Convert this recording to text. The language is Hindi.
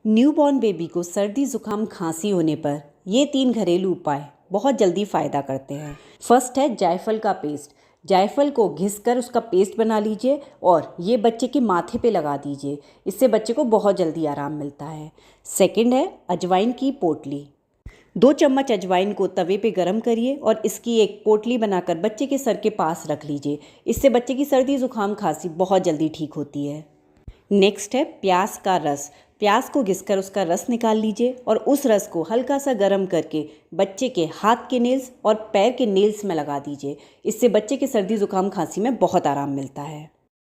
न्यूबॉर्न बेबी को सर्दी जुकाम खांसी होने पर ये 3 घरेलू उपाय बहुत जल्दी फ़ायदा करते हैं। फर्स्ट है जायफल का पेस्ट। जायफल को घिसकर उसका पेस्ट बना लीजिए और ये बच्चे के माथे पे लगा दीजिए। इससे बच्चे को बहुत जल्दी आराम मिलता है। सेकंड है अजवाइन की पोटली। 2 चम्मच अजवाइन को तवे पे गरम करिए और इसकी एक पोटली बनाकर बच्चे के सर के पास रख लीजिए। इससे बच्चे की सर्दी जुकाम खांसी बहुत जल्दी ठीक होती है। नेक्स्ट है प्याज का रस। प्याज को घिसकर उसका रस निकाल लीजिए और उस रस को हल्का सा गर्म करके बच्चे के हाथ के नेल्स और पैर के नेल्स में लगा दीजिए। इससे बच्चे के सर्दी जुकाम खांसी में बहुत आराम मिलता है।